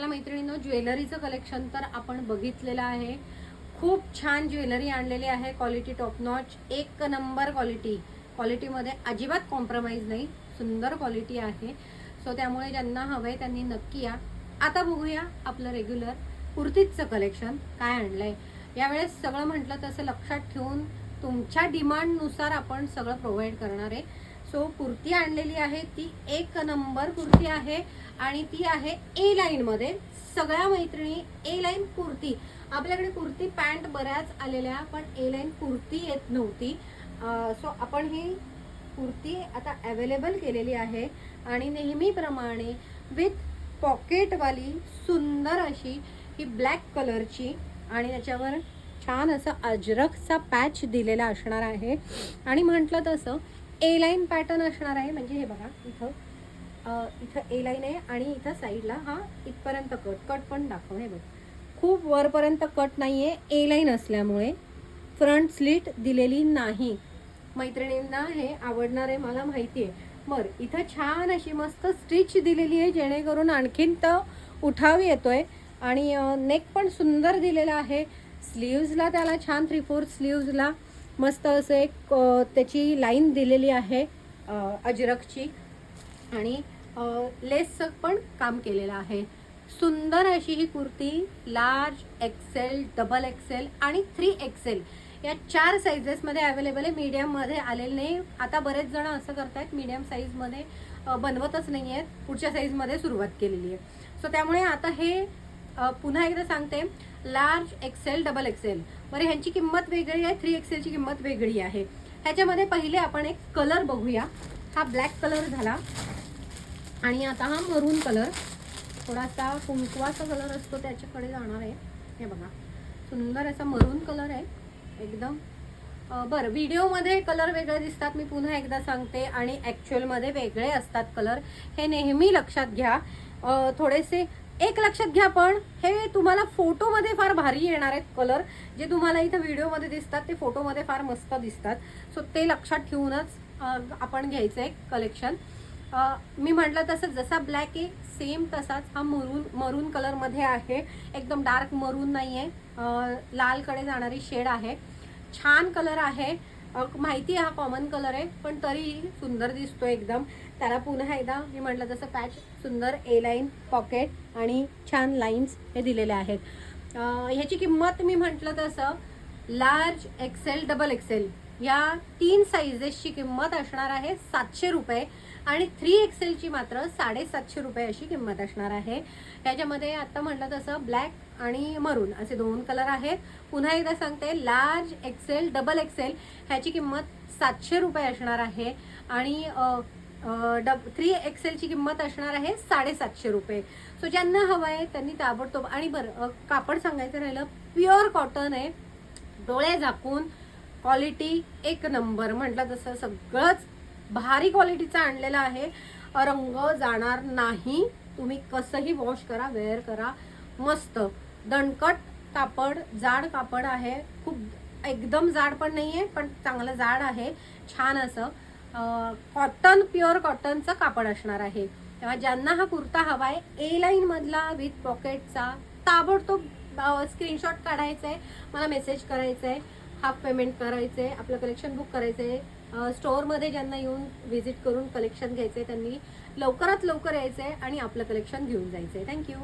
मैत्रिणींनो, ज्वेलरीचं कलेक्शन तर आपण बघितलेलं आहे. खूप छान ज्वेलरी आणलेली आहे. क्वालिटी टॉप नॉच, एक नंबर क्वालिटीमध्ये अजिबात कॉम्प्रोमाइज नाही. सुंदर क्वालिटी आहे. सो त्यामुळे ज्यांना हवंय त्यांनी नक्की या. आता बघूया आपलं रेग्युलर कुर्तीचं कलेक्शन काय आणलंय. यावेळेस सगळं म्हटलं तसं लक्षात ठेवून तुमच्या डिमांडनुसार आपण सगळं प्रोव्हाइड करणार आहे. सो कुर्ती आणलेली आहे, ती एक नंबर कुर्ती आहे आणि ती आहे ए लाईन मध्ये. सगळ्या मैत्रिणी ए लाईन कुर्ती. आपल्याकडे कुर्ती पॅन्ट बऱ्याच आलेल्या, पण ए लाईन कुर्ती येत नव्हती. सो आपण ही कुर्ती आता अवेलेबल केलेली आहे आणि नेहमीप्रमाणे विथ पॉकेटवाली सुंदर अशी ही ब्लॅक कलरची आणि त्याच्यावर छान असं अजरकचा पॅच दिलेला असणार आहे. आणि म्हटलं तसं ए लाईन पॅटर्न असणार आहे. म्हणजे हे बघा, इथं ए लाईन आहे आणि इथं साईडला हा इथपर्यंत कट पण दाखव. हे बघ, खूप वरपर्यंत कट नाही आहे. ए लाईन असल्यामुळे फ्रंट स्लीट दिलेली नाही. मैत्रिणींना हे आवडणार आहे मला माहिती आहे. बरं, इथं छान अशी मस्त स्टिच दिलेली आहे जेणेकरून आणखीन तर उठाव येतोय. आणि नेक पण सुंदर दिलेला आहे. स्लीव्जला त्याला छान 3/4 स्लीव्जला मस्त असं एक त्याची लाईन दिलेली आहे अजरकची आणि लेसचं पण काम केलेलं आहे. सुंदर अशी ही kurti large, XL, double XL आणि 3XL या 4 साईजेसमध्ये अवेलेबल आहे. मीडियममध्ये आलेले नाही. आता बरेच जण असं करतायत, मीडियम साईजमध्ये बनवतच नाही आहेत, पुढच्या साईजमध्ये सुरुवात केलेली आहे. सो त्यामुळे आता हे पुन्हा एकदा सांगते, लार्ज, एक्सेल, डबल एक्सेल. बरं, ह्यांची किंमत वेगळी आहे, 3XLची किंमत वेगळी आहे. ह्याच्यामध्ये पहिले आपण एक कलर बघूया. हा ब्लॅक कलर झाला आणि आता हा मरून कलर, थोडासा कुंकवाचा कलर असतो त्याच्याकडे जाणार आहे. हे बघा, सुंदर असा मरून कलर आहे एकदम. बरं, व्हिडिओमध्ये कलर वेगळे दिसतात, मी पुन्हा एकदा सांगते, आणि ॲक्च्युअलमध्ये वेगळे असतात कलर. हे नेहमी लक्षात घ्या. थोडेसे एक लक्षात घ्या, पण हे तुम्हाला फोटोमध्ये फार भारी येणार आहेत कलर. जे तुम्हाला इथं व्हिडिओमध्ये दिसतात ते फोटोमध्ये फार मस्त दिसतात. सो ते लक्षात ठेवूनच आपण घ्यायचं आहे कलेक्शन. मी म्हटलं तसं जसा ब्लॅक आहे सेम तसाच हा मरून कलरमध्ये आहे. एकदम डार्क मरून नाही आहे, लालकडे जाणारी शेड आहे. छान कलर आहे. माहिती आहे हा कॉमन कलर आहे, पण तरीही सुंदर दिसतो एकदम. त्याला पुन्हा एकदा मी म्हटलं तसं पॅच सुंदर, ए लाईन, पॉकेट आणि छान लाईन्स हे दिलेले आहेत. ह्याची किंमत मी म्हटलं तसं लार्ज, एक्सेल, डबल एक्सेल या 3 साईजेसची किंमत असणार आहे 700 रुपये आणि 3XLची मात्र 750 रुपये अशी किंमत असणार आहे. त्याच्यामध्ये आता म्हटलं तसं ब्लॅक आणि मरून असे 2 कलर आहेत. पुन्हा एकदा सांगते, लार्ज, एक्सेल, डबल एक्सेल ह्याची किंमत 700 रुपये असणार आहे आणि 3XLची किंमत असणार आहे 750 रुपये. सो ज्यांना हवं आहे त्यांनी ताबडतोब. आणि बरं, कापड सांगायचं राहिलं, प्युअर कॉटन आहे, डोळे झाकून, क्वालिटी एक नंबर. म्हटलं तसं सगळंच भारी क्वालिटीचं आणलेलं आहे. रंग जाणार नाही. तुम्ही कसंही वॉश करा, वेअर करा, मस्त दणकट कापड, जाड कापड आहे. खूप एकदम जाड पण नाही आहे, पण चांगलं जाड आहे. छान असं कॉटन, प्युअर कॉटनचं कापड असणार आहे. तेव्हा ज्यांना हा कुर्ता हवा आहे ए लाईन मधला विथ पॉकेटचा, ताबडतोब स्क्रीनशॉट काढायचा आहे, मला मेसेज करायचा आहे, हाफ पेमेंट करायचं आहे, आपलं कलेक्शन बुक करायचं आहे. स्टोअरमध्ये ज्यांना येऊन व्हिजिट करून कलेक्शन घ्यायचं आहे त्यांनी लवकरात लवकर यायचं आहे आणि आपलं कलेक्शन घेऊन जायचं आहे. थँक्यू.